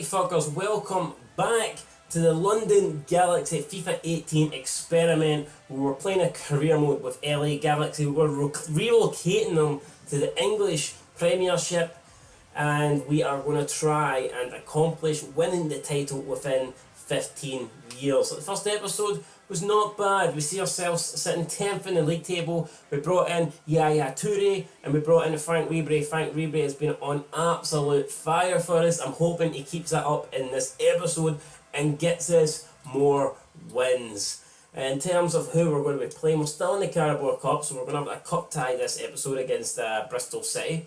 Fuckers, welcome back to the London Galaxy FIFA 18 experiment where we're playing a career mode with LA Galaxy. We're relocating them to the English Premiership and we are going to try and accomplish winning the title within 15 years. So the first episode was not bad. We see ourselves sitting 10th in the league table. We brought in Yaya Toure and we brought in Frank Ribery. Frank Ribery has been on absolute fire for us. I'm hoping he keeps that up in this episode and gets us more wins. In terms of who we're going to be playing, we're still in the Carabao Cup, so we're going to have a cup tie this episode against Bristol City.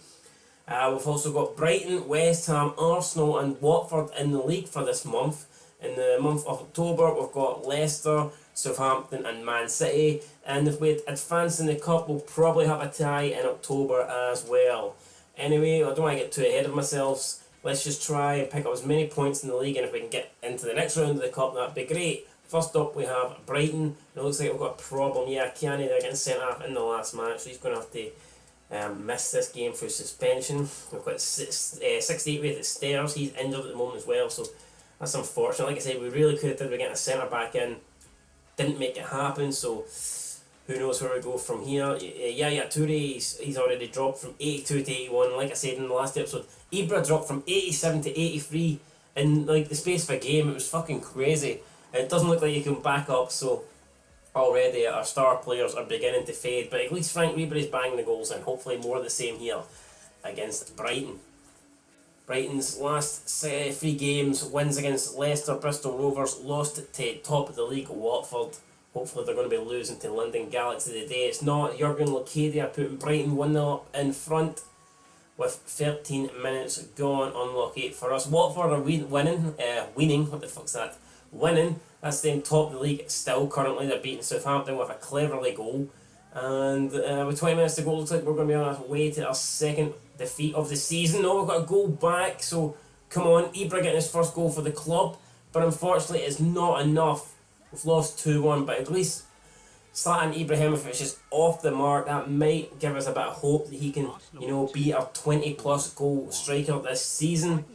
We've also got Brighton, West Ham, Arsenal and Watford in the league for this month. In the month of October, we've got Leicester, Southampton and Man City. And if we advance in the cup, we'll probably have a tie in October as well. Anyway, I don't want to get too ahead of myself. Let's just try and pick up as many points in the league, and if we can get into the next round of the cup, that'd be great. First up, we have Brighton. It looks like we've got a problem. Yeah, Kiani, they're getting sent off in the last match, so he's going to have to miss this game through suspension. We've got 68 with the Stairs. He's injured at the moment as well, so that's unfortunate. Like I said, we really could have done getting a centre back in. Didn't make it happen, so who knows where we go from here. Yaya Toure, he's already dropped from 82 to 81. Like I said in the last episode, Ibra dropped from 87 to 83 in like the space of a game. It was fucking crazy. It doesn't look like you can back up, so already our star players are beginning to fade, but at least Frank Ribery's banging the goals, and hopefully more of the same here against Brighton. Brighton's last 3 games, wins against Leicester, Bristol Rovers, lost to top of the league Watford. Hopefully they're going to be losing to London Galaxy today. It's not. Jurgen Locadia putting Brighton 1-0 up in front with 13 minutes gone. Unlock 8 for us. Watford are winning. What the fuck's that? Winning. That's them top of the league still currently. They're beating Southampton with a cleverly goal. And with 20 minutes to go, looks like we're going to be on our way to our second defeat of the season. No, we've got to go back. So come on, Ibra getting his first goal for the club. But unfortunately it's not enough. We've lost 2-1, but at least Zlatan Ibrahimovic is off the mark. That might give us a bit of hope that he can, be our 20 plus goal striker this season.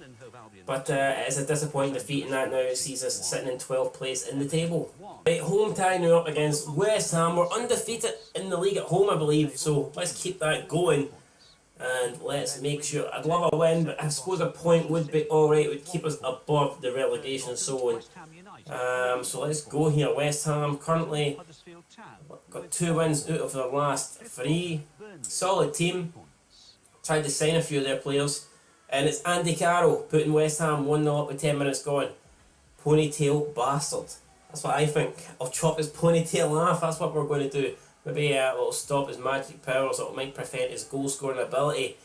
But it's a disappointing defeat, and that now sees us sitting in 12th place in the table. Right, home tie now up against West Ham. We're undefeated in the league at home, I believe, so let's keep that going. And let's make sure. I'd love a win, but I suppose a point would be alright. It would keep us above the relegation zone. So let's go here. West Ham currently got 2 wins out of their last 3. Solid team. Tried to sign a few of their players. And it's Andy Carroll putting West Ham 1-0 up with 10 minutes gone. Ponytail bastard. That's what I think. I'll chop his ponytail off. That's what we're going to do. Maybe it'll stop his magic powers, or it might prevent his goal scoring ability.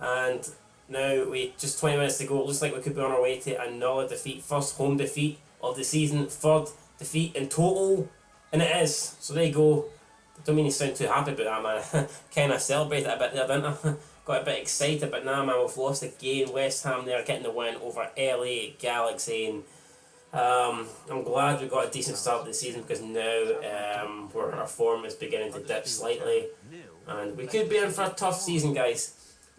And now we just 20 minutes to go. It looks like we could be on our way to another defeat. First home defeat of the season, 3rd defeat in total, and it is. So there you go. I don't mean to sound too happy about that, man. Kind of celebrated a bit there, didn't I? Got a bit excited, but nah, man, we've lost again. West Ham there getting the win over LA Galaxy, and I'm glad we got a decent start to the season, because now where our form is beginning to dip slightly, and we could be in for a tough season, guys.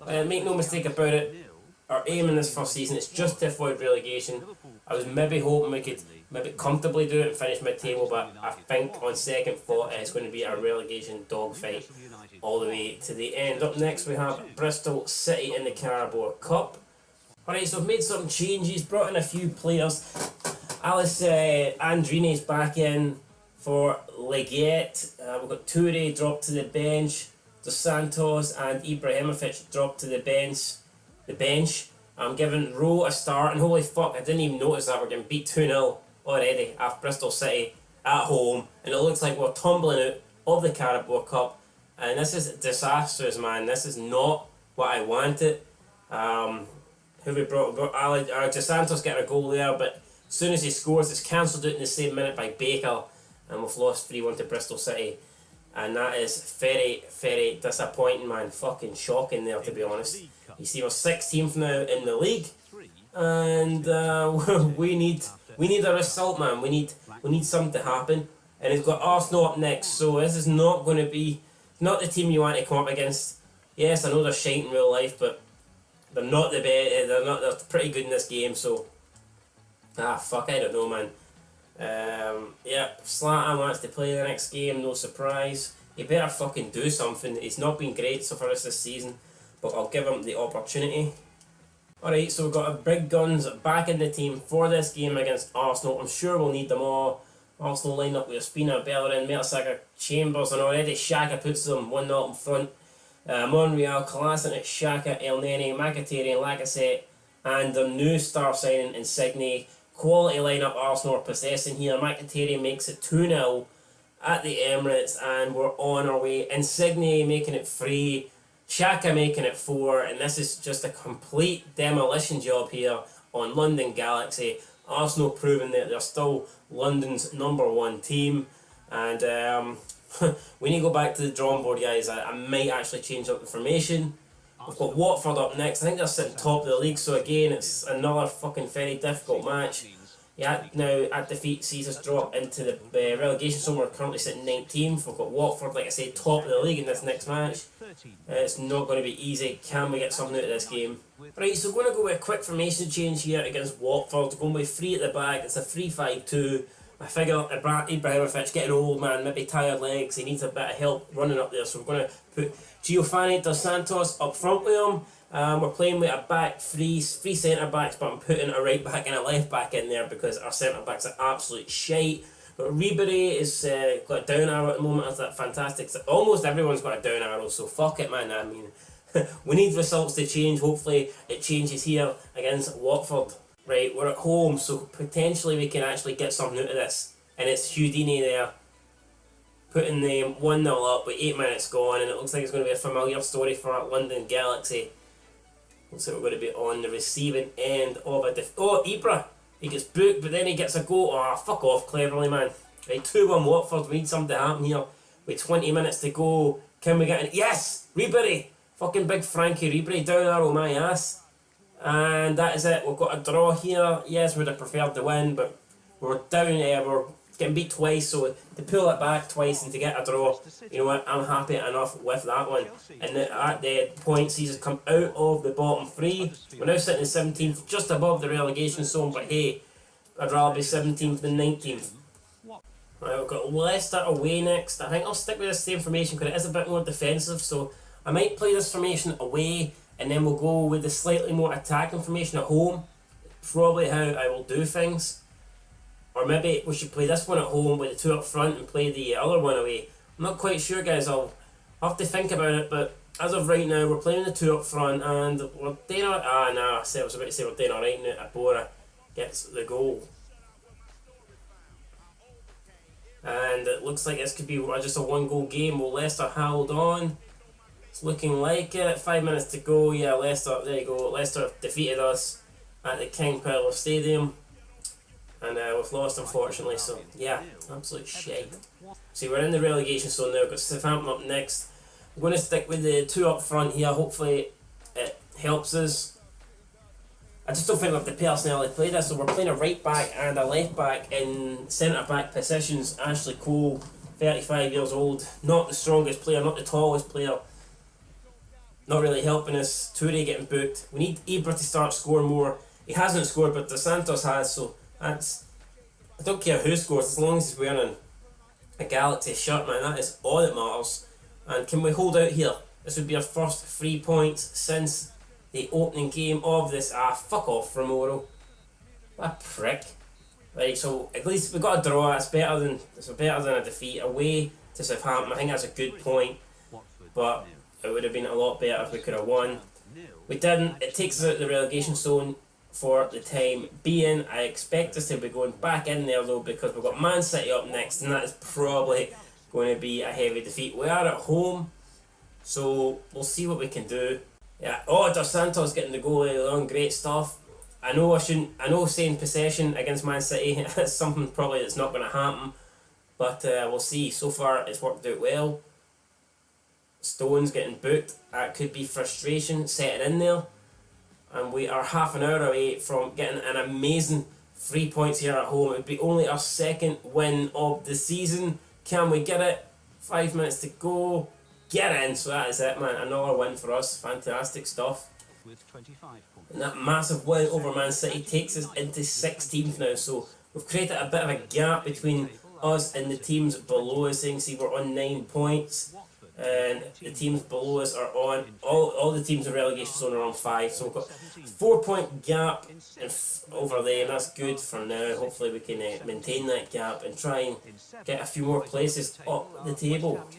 Make no mistake about it, our aim in this first season is just to avoid relegation. I was maybe hoping we could maybe comfortably do it and finish mid-table, but I think on second thought it's going to be a relegation dogfight all the way to the end. Up next we have Bristol City in the Carabao Cup. Alright, so I've made some changes, brought in a few players. Alice Andrini's back in for Legate. We've got Toure dropped to the bench. Dos Santos and Ibrahimovic dropped to the bench. I'm giving Rowe a start, and holy fuck, I didn't even notice that we're getting beat 2-0 already after Bristol City at home, and it looks like we're tumbling out of the Carabao Cup, and this is disastrous, man. This is not what I wanted. Who we brought? Dos Santos getting a goal there, but as soon as he scores, it's cancelled out in the same minute by Baker, and we've lost 3-1 to Bristol City. And that is very, very disappointing, man. Fucking shocking there, to be honest. You see, we're 16th now in the league, and we need a result, man. We need something to happen. And it's got Arsenal up next, so this is not going to be not the team you want to come up against. Yes, I know they're shite in real life, but they're not the best. They're pretty good in this game, so Ah, fuck, I don't know, man. Yeah, Zlatan wants to play the next game, no surprise. He better fucking do something. He's not been great so far this season, but I'll give him the opportunity. Alright, so we've got our big guns back in the team for this game against Arsenal. I'm sure we'll need them all. Arsenal line up with Ospina, Bellerin, Mertesacker, Chambers, and already Xhaka puts them 1-0 in front. Monreal, Kolasinac, Xhaka, El Neni, Mkhitaryan, Lacazette, and the new star signing Insigne. Quality lineup Arsenal are possessing here. Mkhitaryan makes it 2-0 at the Emirates, and we're on our way. Insigne making it 3, Xhaka making it 4, and this is just a complete demolition job here on London Galaxy. Arsenal proving that they're still London's #1 team, and we need to go back to the drawing board, guys. I might actually change up the formation. We've got Watford up next. I think they're sitting top of the league, so again, it's another fucking very difficult match. Yeah, now at defeat sees us drop into the relegation zone. We're currently sitting 19th. We've got Watford, like I say, top of the league in this next match. It's not going to be easy. Can we get something out of this game? Right, so we're going to go with a quick formation change here against Watford. Going with 3 at the back. It's a 3-5-2. I figure Ibrahimovic getting old, man, maybe tired legs. He needs a bit of help running up there. So we're going to put Giovanni Dos Santos up front with him. We're playing with a back three centre backs, but I'm putting a right back and a left back in there because our centre backs are absolute shite. But Ribery is got a down arrow at the moment. That's that fantastic. Almost everyone's got a down arrow, so fuck it, man. I mean, we need results to change. Hopefully, it changes here against Watford. Right, we're at home, so potentially we can actually get something out of this. And it's Houdini there, putting them 1-0 up with 8 minutes gone, and it looks like it's going to be a familiar story for our London Galaxy. Looks like we're going to be on the receiving end of a oh, Ibra! He gets booked, but then he gets a goal. Oh, fuck off, cleverly, man. Right, 2-1 Watford. We need something to happen here. With 20 minutes to go, can we get in? Yes! Ribery! Fucking big Frankie Ribery down arrow my ass. And that is it. We've got a draw here. Yes, we'd have preferred the win, but we're down there. We're getting beat twice, so to pull it back twice and to get a draw, you know what, I'm happy enough with that one. And at the point sees us come out of the bottom 3. We're now sitting in 17th, just above the relegation zone, but hey, I'd rather be 17th than 19th. Right, we've got Leicester away next. I think I'll stick with the same formation because it is a bit more defensive, so I might play this formation away and then we'll go with the slightly more attacking formation at home. Probably how I will do things. Or maybe we should play this one at home with the 2 up front and play the other one away. I'm not quite sure, guys. I'll have to think about it, but as of right now, we're playing the 2 up front and we're doing alright. I was about to say we're doing alright now. Abora gets the goal. And it looks like this could be just a 1-goal game. Will Leicester hold on? It's looking like it. 5 minutes to go. Yeah, Leicester, there you go. Leicester defeated us at the King Power Stadium. And we've lost, unfortunately, so yeah, absolute shite. See, we're in the relegation zone now. We've got Southampton up next. I'm going to stick with the 2 up front here. Hopefully it helps us. I just don't think we have the personnel to play this, so we're playing a right back and a left back in centre back positions. Ashley Cole, 35 years old, not the strongest player, not the tallest player. Not really helping us. Toure getting booked. We need Ibra to start scoring more. He hasn't scored, but Dos Santos has, so that's, I don't care who scores as long as he's wearing a Galaxy shirt, man. That is all that matters. And can we hold out here? This would be our first 3 points since the opening game of this. Fuck off, Romero. What a prick. Right, so at least we got a draw. It's better than a defeat. Away to Southampton, I think that's a good point. But it would have been a lot better if we could have won. We didn't. It takes us out of the relegation zone for the time being. I expect us to be going back in there though because we've got Man City up next and that is probably going to be a heavy defeat. We are at home, so we'll see what we can do. Yeah, oh, Dos Santos getting the goal early on, great stuff. I know saying possession against Man City is something probably that's not going to happen, but we'll see. So far it's worked out well. Stones getting booked, that could be frustration setting in there. And we are half an hour away from getting an amazing 3 points here at home. It would be only our 2nd win of the season. Can we get it? 5 minutes to go. Get in. So that is it, man. Another win for us. Fantastic stuff. With 25 points. And that massive win over Man City takes us into 16th now. So we've created a bit of a gap between us and the teams below us. You can see we're on 9 points. And the teams below us are on, all the teams in relegation zone are on 5, so we've got a 4-point gap over there, and that's good for now. Hopefully we can maintain that gap and try and get a few more places up the table.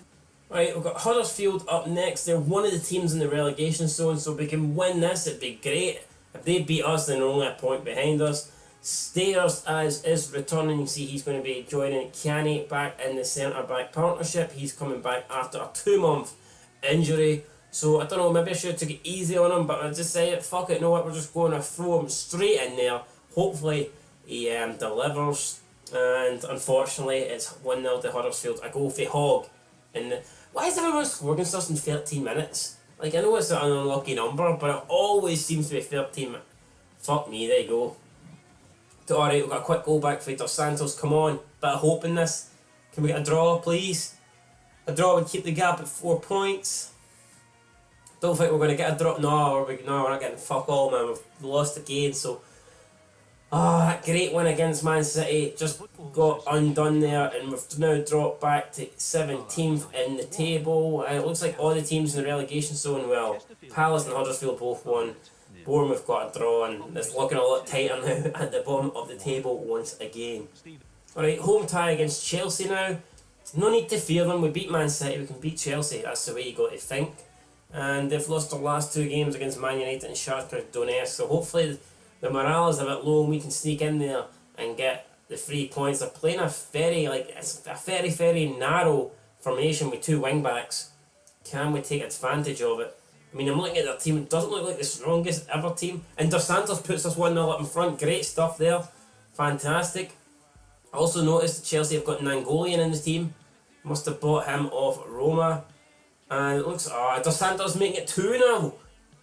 Right, we've got Huddersfield up next. They're one of the teams in the relegation zone, so if we can win this, it'd be great. If they beat us, then they're only a point behind us. Stairs as is returning. You see he's going to be joining Canny back in the centre-back partnership. He's coming back after a 2-month injury. So I don't know, maybe I should have took it easy on him, but I just say it, fuck it, you know what, we're just going to throw him straight in there. Hopefully he delivers. And unfortunately it's 1-0 to Huddersfield. A goal for Hogg. And why is everyone scoring stuff in 13 minutes? Like, I know it's an unlucky number, but it always seems to be 13 minutes. Fuck me, there you go. Alright, we've got a quick goal back for Dos Santos. Come on, bit of hope in this. Can we get a draw, please? A draw would keep the gap at 4 points. Don't think we're going to get a draw. No, we're not getting fuck all, man. We've lost again, so... that great win against Man City just got undone there, and we've now dropped back to 17th in the table. And it looks like all the teams in the relegation zone, well, Palace and Huddersfield both won. Bournemouth got a draw, and it's looking a lot tighter now at the bottom of the table once again. Alright, home tie against Chelsea now. No need to fear them. We beat Man City, we can beat Chelsea. That's the way you got to think. And they've lost their last 2 games against Man United and Shakhtar Donetsk. So hopefully the morale is a bit low and we can sneak in there and get the 3 points. They're playing it's a very, very narrow formation with 2 wing backs. Can we take advantage of it? I mean, I'm looking at their team, it doesn't look like the strongest ever team. And Dos Santos puts us 1-0 up in front, great stuff there. Fantastic. I also noticed that Chelsea have got Nangolian in the team. Must have bought him off Roma. And it looks, Dos Santos making it 2-0.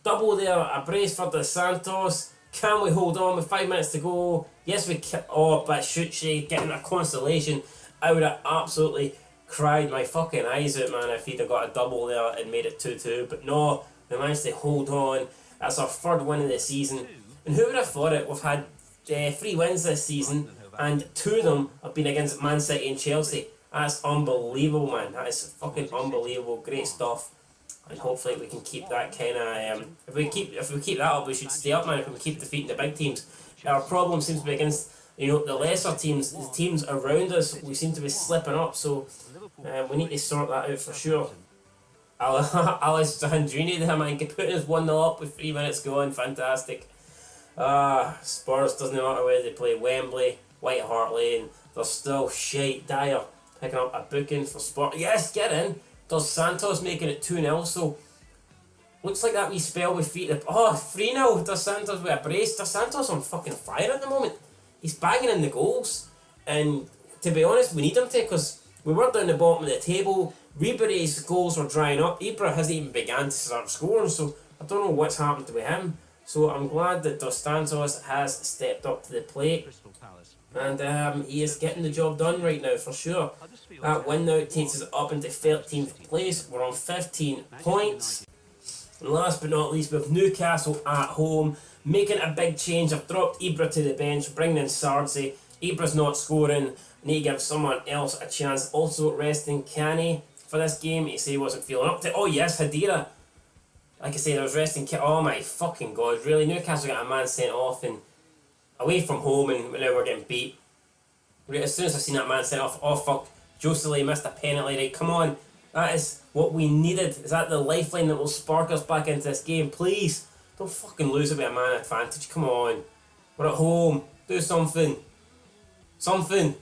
Double there, a brace for Dos Santos. Can we hold on with 5 minutes to go? Yes we can. Oh, but shoot, she getting a consolation. I would have absolutely cried my fucking eyes out, man, if he'd have got a double there and made it 2-2. But no, we managed to hold on. That's our 3rd win of the season. And who would have thought it? We've had 3 wins this season, and 2 of them have been against Man City and Chelsea. That's unbelievable, man. That is fucking unbelievable. Great stuff. And hopefully we can keep that kind of... if we keep that up, we should stay up, man. If we keep defeating the big teams. Our problem seems to be against, you know, the lesser teams. The teams around us, we seem to be slipping up. So we need to sort that out for sure. Alessandrini there, man, putting us 1-0 up with 3 minutes going. Fantastic. Spurs, doesn't matter where they play. Wembley, White Hart Lane. They're still shite. Dyer picking up a booking for Spurs. Yes, get in. Dos Santos making it 2-0. So looks like that wee spell with feet. 3-0. Dos Santos with a brace. Dos Santos on fucking fire at the moment. He's banging in the goals. And to be honest, we need him to, because we were down the bottom of the table. Ribery's goals were drying up. Ibra hasn't even begun to start scoring, so I don't know what's happened to him. So I'm glad that Dos Santos has stepped up to the plate. And he is getting the job done right now, for sure. That win now takes us up into 13th place. We're on 15 points. And last but not least, we have Newcastle at home, making a big change. I've dropped Ibra to the bench, bringing in Sardsey. Ibra's not scoring. I need to give someone else a chance. Also resting Canny for this game. He said he wasn't feeling up to it. Oh yes, Hadira. Like I said, I was resting Oh my fucking god, really? Newcastle got a man sent off and away from home, and now we're getting beat. As soon as I seen that man sent off, oh fuck, Josele missed a penalty, right? Come on, that is what we needed. Is that the lifeline that will spark us back into this game? Please, don't fucking lose it with a man advantage, come on. We're at home, do something. Something.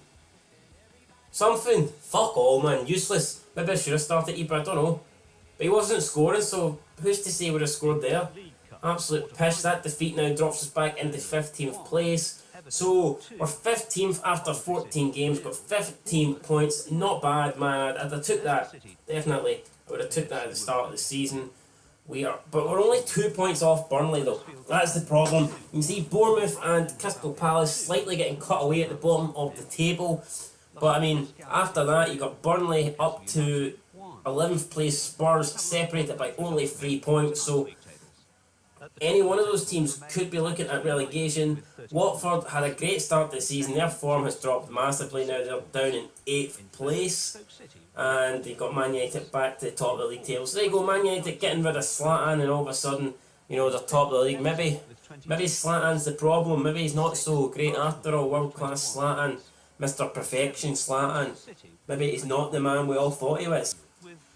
Fuck all, man, useless. Maybe I should have started Ibra, I don't know. But he wasn't scoring, so who's to say we would have scored there? Absolute pish. That defeat now drops us back into 15th place. So we're 15th after 14 games, got 15 points. Not bad, man. I'd have took that. Definitely. I would have took that at the start of the season. But we're only 2 points off Burnley though. That's the problem. You can see Bournemouth and Crystal Palace slightly getting cut away at the bottom of the table. But I mean, after that you got Burnley up to 11th place, Spurs separated by only 3 points. So Any one of those teams could be looking at relegation. Watford had a great start to the season. Their form has dropped massively now. They're down in 8th place. And they got Man United back to the top of the league table. So there you go, Man United getting rid of Zlatan, and all of a sudden, you know, they're top of the league. Maybe Zlatan's the problem. Maybe he's not so great after all. World class Zlatan, Mr. Perfection Zlatan. Maybe he's not the man we all thought he was.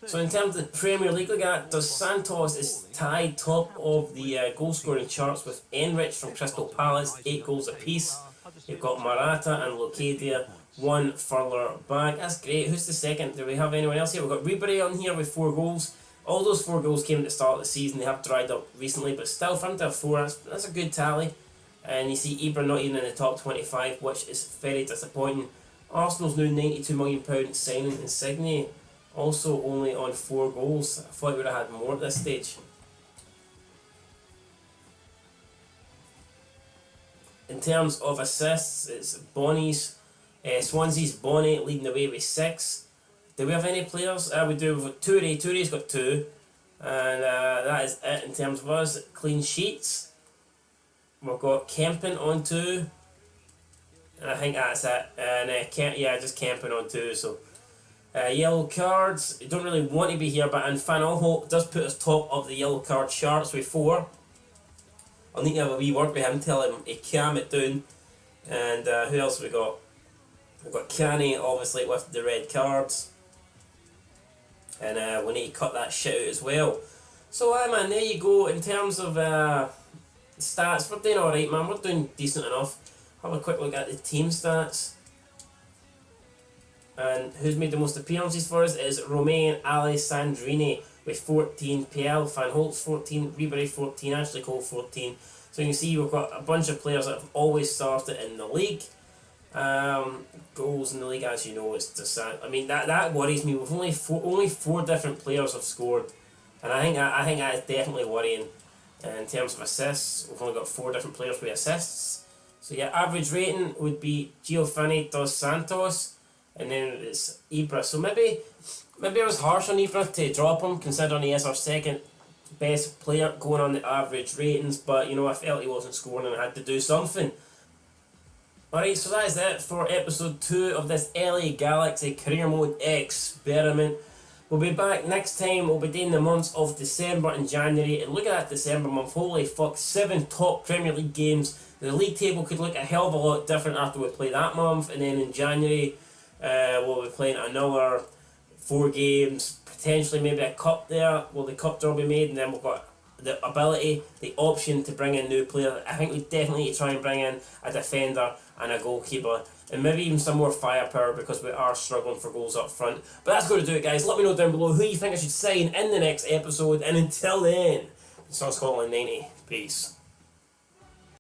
So in terms of the Premier League, look at Dos Santos is tied top of the goal scoring charts with Enrich from Crystal Palace, 8 goals apiece. You've got Morata and Locadia, 1 further back. That's great. Who's the second? Do we have anyone else here? We've got Ribery on here with 4 goals. All those 4 goals came at the start of the season. They have dried up recently, but still for him to have 4, that's a good tally. And you see Ibra not even in the top 25, which is very disappointing. Arsenal's new £92 million signing Insigne, also only on 4 goals. I thought we would have had more at this stage. In terms of assists, it's Bonnie's. Swansea's Bonnie leading the way with 6. Do we have any players? We do. We've got Toure. Toure's got 2. And that is it in terms of us. Clean sheets. We've got Kempin on 2. And I think that's it. And just Kempin on 2. So yellow cards. You don't really want to be here, but in Van Aanholt does put us top of the yellow card charts with 4. I'll need to have a wee word with him, tell him he calm it down. And who else have we got? We've got Canny, obviously, with the red cards. And we need to cut that shit out as well. So, man, there you go. In terms of stats, we're doing alright, man. We're doing decent enough. Have a quick look at the team stats. And who's made the most appearances for us is Romain Alessandrini with 14, PL Van Holt's 14, Ribery 14, Ashley Cole 14. So you can see we've got a bunch of players that have always started in the league. Goals in the league, as you know, it's just I mean that worries me. We've only four different players have scored, and I think that is definitely worrying. In terms of assists, we've only got 4 different players with assists. So yeah, average rating would be Giovanni Dos Santos, and then it's Ibra. So maybe I was harsh on Ibra to drop him, considering he is our second best player going on the average ratings. But you know, I felt he wasn't scoring and I had to do something. Alright, so that is it for episode 2 of this LA Galaxy career mode experiment. We'll be back next time. We'll be doing the months of December and January. And look at that December month. Holy fuck, 7 top Premier League games. The league table could look a hell of a lot different after we play that month. And then in January, we'll be playing another 4 games. Potentially maybe a cup there. Will the cup draw be made? And then we've got the ability, the option to bring in new players. I think we definitely need to try and bring in a defender and a goalkeeper, and maybe even some more firepower because we are struggling for goals up front. But that's going to do it, guys. Let me know down below who you think I should sign in the next episode, and until then, Scotland 90. Peace.